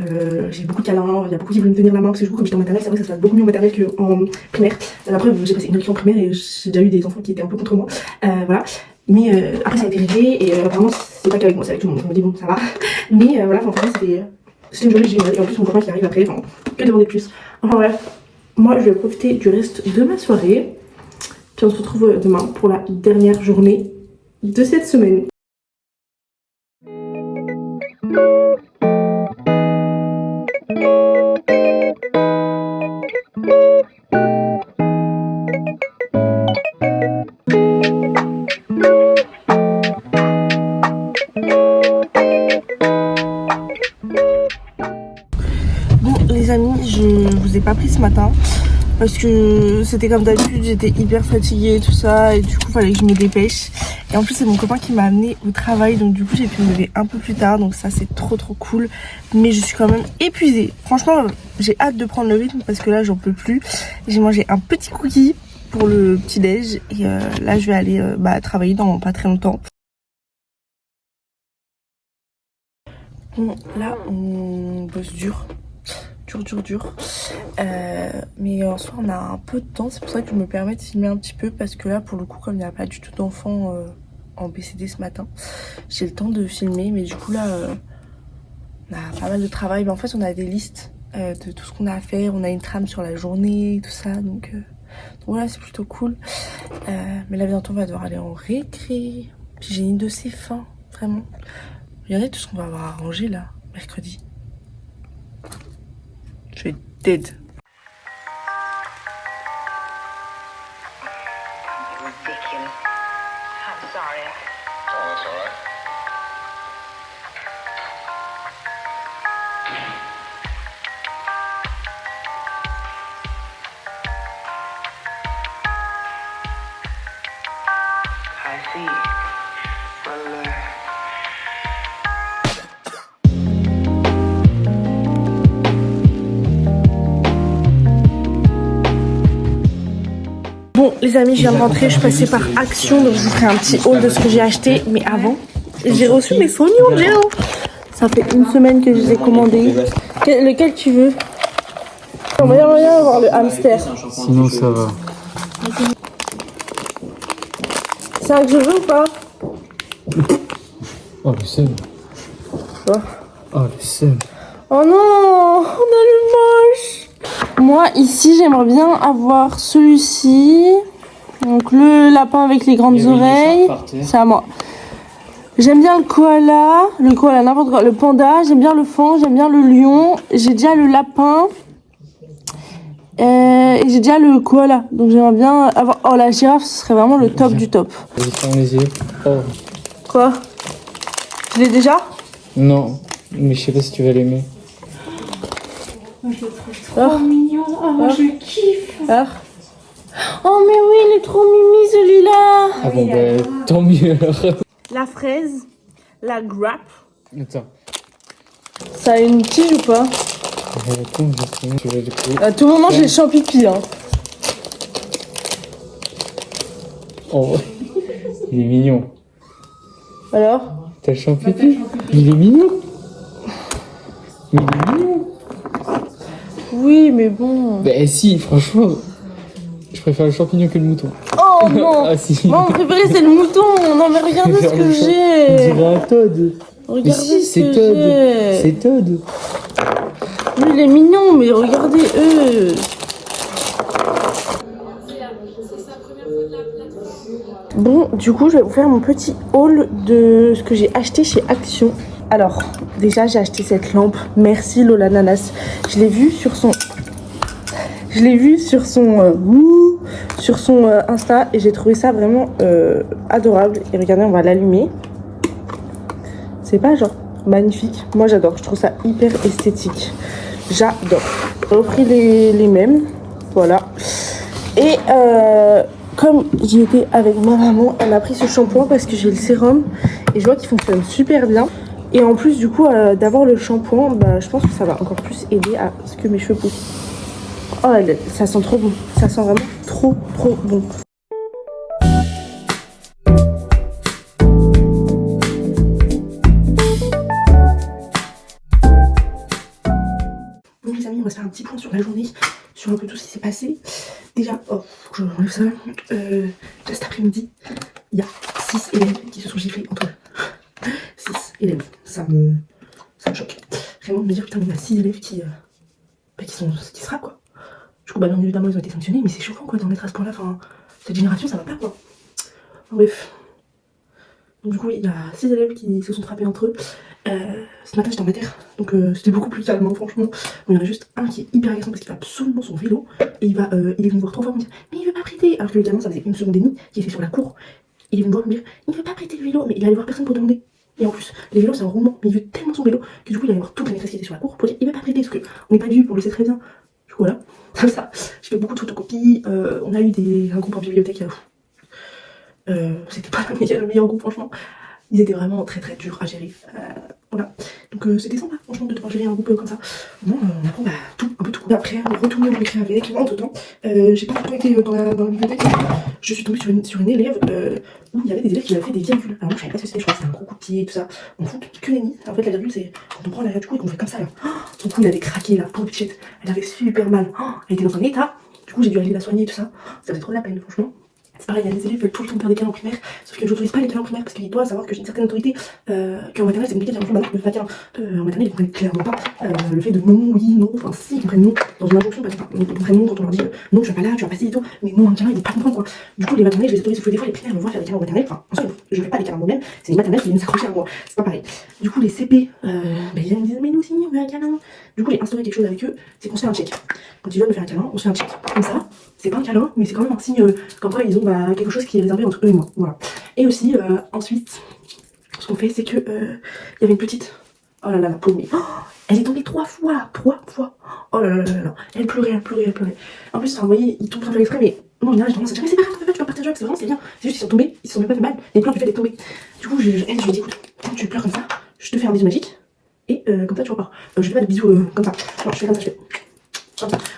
j'ai beaucoup de câlins, il y a beaucoup qui voulaient me tenir la main parce que du coup comme j'étais en maternelle, c'est vrai que ça se passe beaucoup mieux en maternelle qu'en primaire. Après j'ai passé une école en primaire et j'ai déjà eu des enfants qui étaient un peu contre moi, voilà. Mais après ça a été réglé et apparemment c'est pas qu'avec moi, c'est avec tout le monde. Je me dis bon ça va. Mais voilà, enfin c'était une journée géniale. Et en plus mon copain qui arrive après, enfin que demander de plus. Enfin bref, moi je vais profiter du reste de ma soirée. Puis on se retrouve demain pour la dernière journée de cette semaine. Les amis, je vous ai pas pris ce matin parce que c'était comme d'habitude, j'étais hyper fatiguée et tout ça et du coup fallait que je me dépêche. Et en plus c'est mon copain qui m'a amené au travail, donc du coup j'ai pu me lever un peu plus tard, donc ça c'est trop cool. Mais je suis quand même épuisée. Franchement j'ai hâte de prendre le rythme parce que là j'en peux plus. J'ai mangé un petit cookie pour le petit-déj et là je vais aller travailler dans pas très longtemps. Bon, là on bosse dur. Dur. Mais en soi on a un peu de temps, c'est pour ça que je me permets de filmer un petit peu parce que là pour le coup comme il n'y a pas du tout d'enfants en BCD ce matin, j'ai le temps de filmer mais du coup là on a pas mal de travail. Mais en fait on a des listes de tout ce qu'on a à faire, on a une trame sur la journée, tout ça donc voilà c'est plutôt cool. Mais là bientôt on va devoir aller en récré, puis j'ai une de ces fins vraiment. Regardez tout ce qu'on va avoir à ranger là mercredi. Je suis dead. Ridiculous. I'm sorry. Oh, that's all right. I see. Well, Bon les amis, je viens de rentrer, je suis passée par Action, donc je vous ferai un petit haul de ce que j'ai acheté. Mais avant, j'ai reçu mes Oignon Géo. Ça fait une semaine que je les ai commandés. Lequel tu veux? On va bien avoir le hamster. Sinon ça va. C'est un que je veux ou pas? Oh le seum. Quoi? Oh le seum. Oh non, on a le moche. Moi ici j'aimerais bien avoir celui-ci. Donc le lapin avec les grandes oreilles. C'est à moi. J'aime bien le koala n'importe quoi. Le panda, j'aime bien le fan, j'aime bien le lion. J'ai déjà le lapin. Et j'ai déjà le koala. Donc j'aimerais bien avoir... Oh la girafe, ce serait vraiment le top du top. Vas-y, ferme les yeux. Oh. Quoi? Je l'ai déjà? Non, mais je sais pas si tu vas l'aimer. Oh mignon, oh, je kiffe. Oh mais oui, il est trop mimi celui-là. Ah bon bah tant mieux alors. La fraise, la grappe. Attends. Ça a une tige ou pas? Attends, justement, tu vas le coup. À tout moment, j'ai le champipi. Hein. Oh, il est mignon. Alors? T'as le champipi? Il est mignon. Il est mignon. Oui, mais bon. Bah si, franchement, je préfère le champignon que le mouton. Oh non. Ah si. Moi, mon préféré, c'est le mouton. Non, mais regardez ce que On j'ai. dirait un Todd. Regardez Mais si, ce c'est que Todd. j'ai. C'est Todd. Lui, il est mignon, mais regardez eux. Bon, du coup, je vais vous faire mon petit haul de ce que j'ai acheté chez Action. Alors, déjà, j'ai acheté cette lampe. Merci Lola Nanas. Je l'ai vue sur son... sur son Insta et j'ai trouvé ça vraiment adorable. Et regardez, on va l'allumer. C'est pas genre magnifique. Moi, j'adore. Je trouve ça hyper esthétique. J'adore. J'ai repris les mêmes. Voilà. Et comme j'y étais avec ma maman, elle m'a pris ce shampoing parce que j'ai le sérum et je vois qu'il fonctionne super bien. Et en plus du coup d'avoir le shampoing, bah, je pense que ça va encore plus aider à ce que mes cheveux poussent. Oh ça sent trop bon, ça sent vraiment trop bon. Bon les amis, on va se faire un petit point sur la journée, sur un peu tout ce qui s'est passé. Déjà, faut que je enlève ça. Cet après-midi, il y a 6 élèves qui se sont giflés entre eux. 6 élèves, ça me choque. Vraiment de me dire putain, il y a 6 élèves qui se frappent quoi. Du coup, bah bien évidemment, ils ont été sanctionnés, mais c'est choquant quoi d'en être à ce point-là. Enfin, cette génération, ça va pas quoi. Enfin, bref. Donc, du coup, il y a 6 élèves qui se sont frappés entre eux. Ce matin, j'étais en mater, donc c'était beaucoup plus calme, hein, franchement. Bon, il y en a juste un qui est hyper agaçant parce qu'il fait absolument son vélo. Et il est venu me voir 3 fois me dire mais il veut pas prêter. Alors que le gamin, ça faisait 1 seconde et demie qu'il était sur la cour. Il est venu me voir me dire il veut pas prêter le vélo, mais il allait voir personne pour demander. Et en plus, les vélos c'est un roulement, mais il veut tellement son vélo que du coup il allait voir toute la maîtresse qui était sur la cour pour dire il veut pas prêter, parce qu'on n'est pas dû pour le sait très bien. Du coup voilà, comme ça, je fais beaucoup de photocopies, on a eu un groupe en bibliothèque, c'était pas le meilleur groupe franchement. Ils étaient vraiment très durs à gérer. Voilà. Donc c'était sympa franchement de devoir gérer un groupe comme ça. Bon, on apprend un peu tout. Après, retourner au récré avec. Entre temps, j'ai pas encore été dans la bibliothèque. Je suis tombée sur une élève où il y avait des élèves qui avaient fait des virgules. Alors moi je savais pas ce que c'était, je crois que c'était un gros coup de pied et tout ça. On fout que nenni. En fait la virgule c'est quand on prend l'arrière du cou et qu'on fait comme ça là. Son cou il avait craqué là, pauvre petite. Elle avait super mal. Elle était dans un état. Du coup j'ai dû aller la soigner et tout ça. Ça faisait trop de la peine franchement. C'est pareil, il y a des élèves qui veulent tout le temps faire des câlins en primaire, sauf que je n'autorise pas les câlins en primaire parce qu'ils doivent savoir que j'ai une certaine autorité, qu'en maternelle c'est compliqué de faire un enfant, ne fait pas câlin. En maternelle ils comprennent clairement pas le fait de non, oui, non, enfin si, ils comprennent non dans une injonction, parce que ils comprennent non quand on leur dit non, tu vas pas là, tu vas pas ci et tout, mais non, un câlin ils vont pas comprendre quoi. Du coup les maternelles je les autorise, sauf que des fois les primaires me voient faire des câlins en maternelle, enfin en soi je fais pas des câlins moi-même, c'est les maternelles qui viennent s'accrocher à moi, c'est pas pareil. Du coup les CP, ils viennent me dire mais nous aussi on veut un câlin. Du coup j'ai instauré quelque chose avec eux, c'est qu'on se fait un check. Quand ils veulent me faire un câlin, on se fait un check. Comme ça, c'est pas un câlin, mais c'est quand même un signe comme quoi ils ont quelque chose qui est réservé entre eux et moi. Voilà. Et aussi, ensuite, ce qu'on fait, c'est que il y avait une petite. Oh là là, la pauvre. Elle est tombée 3 fois. 3 fois. Oh là là là là. Elle pleurait. En plus, vous voyez, ils tombent sans faire exprès, mais moi, en général, je dis, mais c'est pas grave, tu vas partir de job, c'est vraiment, c'est bien. C'est juste qu'ils sont tombés, ils se sont même pas fait mal. Les pleurs du fait d'être tombés. Du coup, je lui ai dit, écoute, quand tu pleures comme ça, je te fais un bisou magique. Et comme ça, tu repars. Je fais pas de bisous comme ça. Non, je fais comme ça, je fais.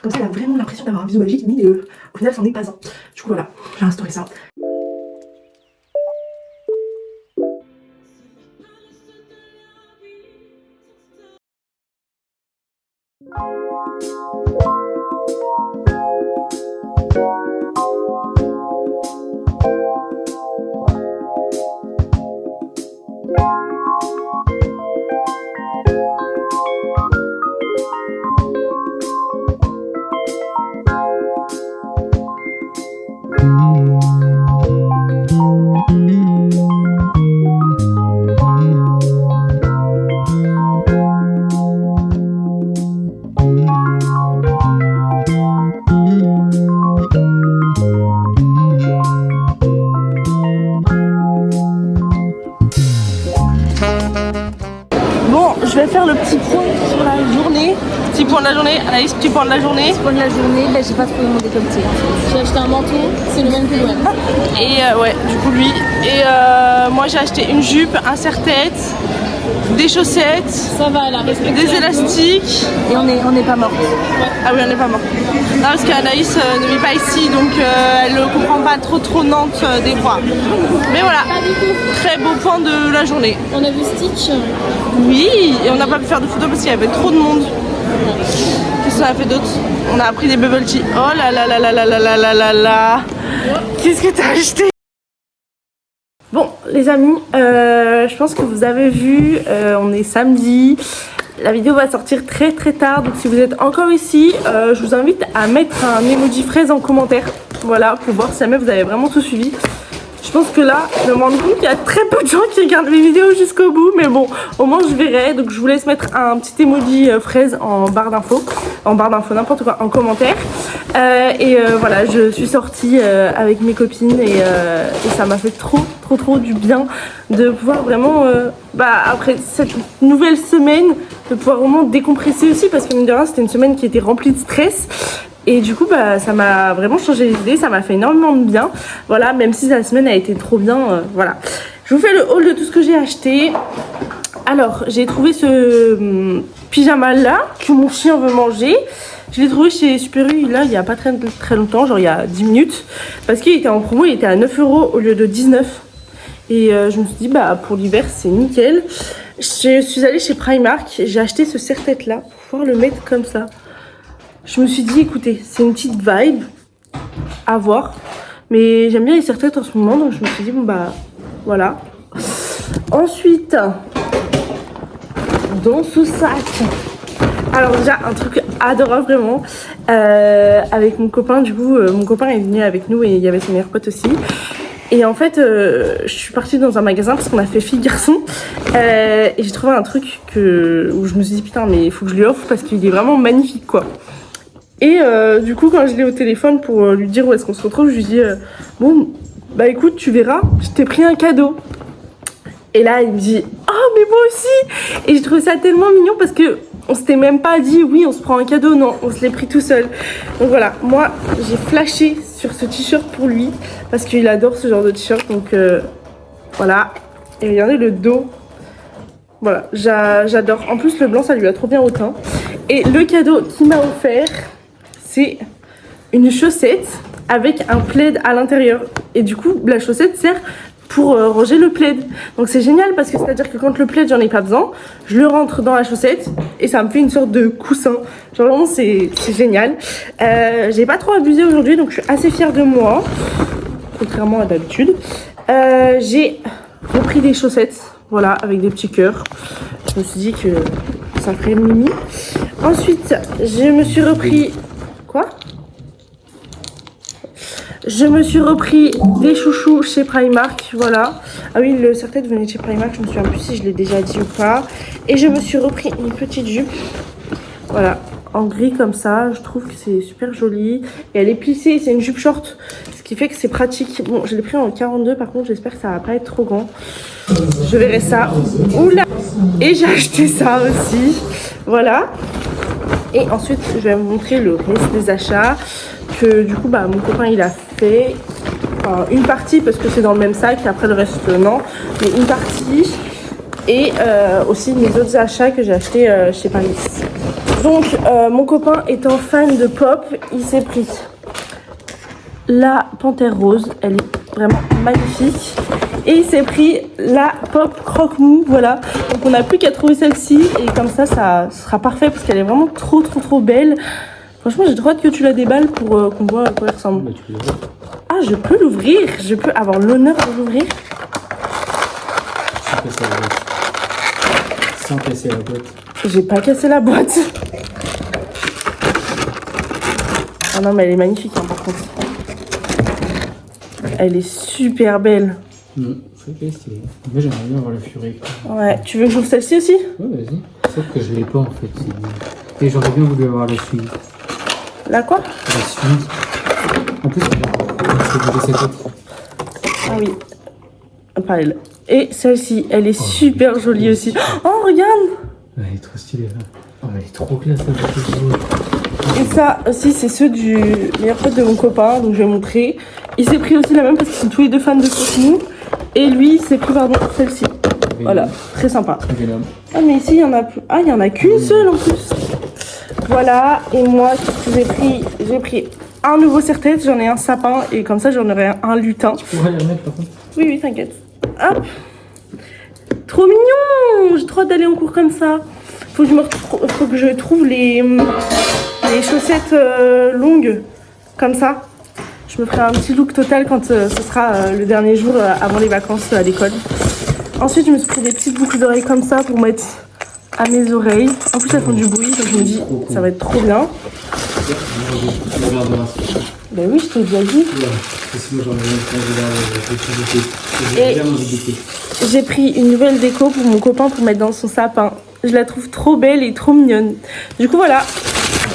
Comme ça, elle a vraiment l'impression d'avoir un bisou magique, mais au final, c'en est pas un. Du coup, voilà, j'ai instauré ça. Bon, je vais faire le petit point sur la journée. Petit point de la journée. Anaïs, petit point de la journée. Petit point de la journée, j'ai pas trouvé mon décolleté. J'ai acheté un manteau, c'est le même que Noël. Et ouais, du coup lui. Et moi j'ai acheté une jupe, un serre-tête, des chaussettes, Ça va, elle a respecté. des élastiques. Et on n'est pas mort. Ah oui, on n'est pas mort. Non, parce qu'Anaïs ne vit pas ici, donc elle ne comprend pas trop Nantes des fois. Mais voilà, très beau point de la journée. On a vu Stitch. Oui, et on n'a pas pu faire de photos parce qu'il y avait trop de monde. Qu'est-ce qu'on a fait d'autre? On a appris des bubble tea. Oh là là là là là là là là là là. Qu'est-ce que t'as acheté? Bon les amis, je pense que vous avez vu, on est samedi. La vidéo va sortir très tard, donc si vous êtes encore ici, je vous invite à mettre un emoji fraise en commentaire. Voilà, pour voir si jamais vous avez vraiment tout suivi. Je pense que là, je me rends compte qu'il y a très peu de gens qui regardent mes vidéos jusqu'au bout, mais bon, au moins je verrai. Donc je vous laisse mettre un petit emoji fraise en barre d'infos, n'importe quoi, en commentaire. Voilà, je suis sortie avec mes copines et ça m'a fait trop du bien de pouvoir vraiment, après cette nouvelle semaine, de pouvoir vraiment décompresser aussi, parce que mine de rien, c'était une semaine qui était remplie de stress. Et du coup, ça m'a vraiment changé les idées, ça m'a fait énormément de bien. Voilà, même si la semaine a été trop bien, voilà. Je vous fais le haul de tout ce que j'ai acheté. Alors, j'ai trouvé ce pyjama là, que mon chien veut manger. Je l'ai trouvé chez Super U, là, il n'y a pas très longtemps, genre il y a 10 minutes. Parce qu'il était en promo, il était à 9 € au lieu de 19. Et je me suis dit, pour l'hiver, c'est nickel. Je suis allée chez Primark, j'ai acheté ce serre-tête là, pour pouvoir le mettre comme ça. Je me suis dit, écoutez, c'est une petite vibe à voir. Mais j'aime bien les serre-têtes en ce moment, donc je me suis dit, voilà. Ensuite, dans ce sac, alors déjà, un truc adorable vraiment, avec mon copain, du coup, mon copain est venu avec nous et il y avait son meilleur pote aussi. Et en fait, je suis partie dans un magasin parce qu'on a fait fille-garçon et j'ai trouvé un truc où je me suis dit, putain, mais il faut que je lui offre parce qu'il est vraiment magnifique, quoi. Et du coup, quand je l'ai au téléphone pour lui dire où est-ce qu'on se retrouve, je lui dis bon, écoute, tu verras, je t'ai pris un cadeau. Et là, il me dit oh, mais moi aussi. Et j'ai trouvé ça tellement mignon parce que on s'était même pas dit oui, on se prend un cadeau, non, on se l'est pris tout seul. Donc voilà, moi, j'ai flashé sur ce t-shirt pour lui parce qu'il adore ce genre de t-shirt. Donc voilà. Et regardez le dos. Voilà, j'adore. En plus, le blanc, ça lui va trop bien au teint. Et le cadeau qu'il m'a offert, c'est une chaussette avec un plaid à l'intérieur. Et du coup, la chaussette sert pour ranger le plaid. Donc c'est génial parce que c'est-à-dire que quand le plaid, j'en ai pas besoin, je le rentre dans la chaussette et ça me fait une sorte de coussin. Genre vraiment, c'est génial. J'ai pas trop abusé aujourd'hui, donc je suis assez fière de moi, contrairement à d'habitude. J'ai repris des chaussettes, voilà, avec des petits cœurs. Je me suis dit que ça ferait mimi. Ensuite, je me suis repris... Quoi ? Je me suis repris des chouchous chez Primark, voilà. Ah oui, le serre-tête venait de chez Primark, je me souviens plus si je l'ai déjà dit ou pas. Et je me suis repris une petite jupe, voilà, en gris comme ça. Je trouve que c'est super joli. Et elle est plissée, c'est une jupe short, ce qui fait que c'est pratique. Bon, je l'ai pris en 42, par contre, j'espère que ça va pas être trop grand. Je verrai ça. Oula! Et j'ai acheté ça aussi, voilà. Et ensuite, je vais vous montrer le reste des achats que du coup, mon copain il a fait. Enfin, une partie parce que c'est dans le même sac et après le reste non. Mais une partie. Et aussi mes autres achats que j'ai achetés chez Paris. Donc, mon copain étant fan de pop, il s'est pris la panthère rose. Elle est vraiment magnifique. Et il s'est pris la pop croque-mou, voilà. Donc on n'a plus qu'à trouver celle-ci et comme ça, ça sera parfait parce qu'elle est vraiment trop belle. Franchement, j'ai trop hâte que tu la déballes pour qu'on voit à quoi elle ressemble. Ah, je peux l'ouvrir, je peux avoir l'honneur de l'ouvrir. Sans casser la boîte. J'ai pas cassé la boîte. Ah non, mais elle est magnifique hein, par contre. Elle est super belle. C'est stylé. Moi j'aimerais bien avoir la furie. Ouais, tu veux que j'ouvre celle-ci aussi? Ouais, vas-y. Sauf que je l'ai pas en fait. Et j'aurais bien voulu avoir la suite. La quoi? La suite. En plus, c'est cette autre. Ah oui. Pas elle. Et celle-ci, elle est super jolie aussi. Oh, regarde! Elle est trop stylée là. Oh, elle est trop classe là. Et ça aussi, c'est ceux du meilleur pote de mon copain, donc je vais montrer. Il s'est pris aussi la même parce qu'ils sont tous les deux fans de contenu. Et lui, il s'est pris, pardon, celle-ci. Voilà, très sympa. Ah, mais ici, il y en a plus. Ah, il y en a qu'une seule en plus. Voilà, et moi, ce que j'ai pris? J'ai pris un nouveau serre-tête, j'en ai un sapin, et comme ça, j'en aurai un lutin. Tu pourrais les remettre par contre? Oui, t'inquiète. Hop. Trop mignon! J'ai trop hâte d'aller en cours comme ça. Faut que je trouve les chaussettes longues, comme ça. Je me ferai un petit look total quand ce sera le dernier jour avant les vacances à l'école. Ensuite, je me suis pris des petites boucles d'oreilles comme ça pour mettre à mes oreilles. En plus, elles font du bruit, donc je me dis, ça va être trop bien. Ben oui, je t'ai déjà dit. Et j'ai pris une nouvelle déco pour mon copain pour mettre dans son sapin. Je la trouve trop belle et trop mignonne. Du coup, voilà.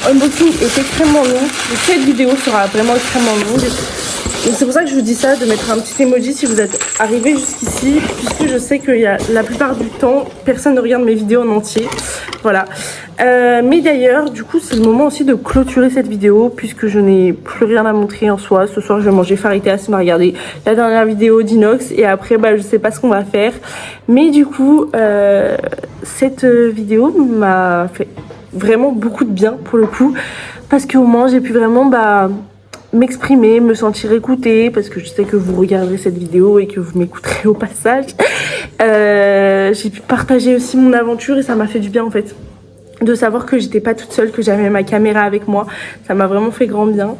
Unboxing est extrêmement long. Cette vidéo sera vraiment extrêmement longue. Donc c'est pour ça que je vous dis ça, de mettre un petit emoji si vous êtes arrivé jusqu'ici, puisque je sais que la plupart du temps, personne ne regarde mes vidéos en entier. Voilà. Mais d'ailleurs, du coup, c'est le moment aussi de clôturer cette vidéo, puisque je n'ai plus rien à montrer en soi. Ce soir, je vais manger faritas, on va regarder la dernière vidéo d'Inox, et après, je sais pas ce qu'on va faire. Mais du coup, cette vidéo m'a fait vraiment beaucoup de bien, pour le coup, parce qu'au moins, j'ai pu vraiment, m'exprimer, me sentir écoutée, parce que je sais que vous regarderez cette vidéo et que vous m'écouterez au passage. J'ai pu partager aussi mon aventure et ça m'a fait du bien en fait. De savoir que j'étais pas toute seule, que j'avais ma caméra avec moi. Ça m'a vraiment fait grand bien.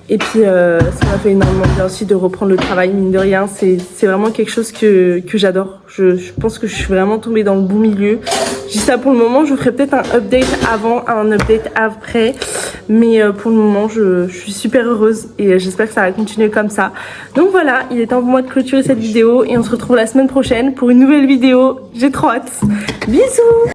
Et puis ça m'a fait énormément bien aussi de reprendre le travail, mine de rien. C'est vraiment quelque chose que j'adore. Je pense que je suis vraiment tombée dans le bon milieu. Je dis ça pour le moment, je vous ferai peut-être un update avant, un update après. Mais pour le moment, je suis super heureuse et j'espère que ça va continuer comme ça. Donc voilà, il est temps pour moi de clôturer cette vidéo et on se retrouve la semaine prochaine pour une nouvelle vidéo. J'ai trop hâte. Bisous!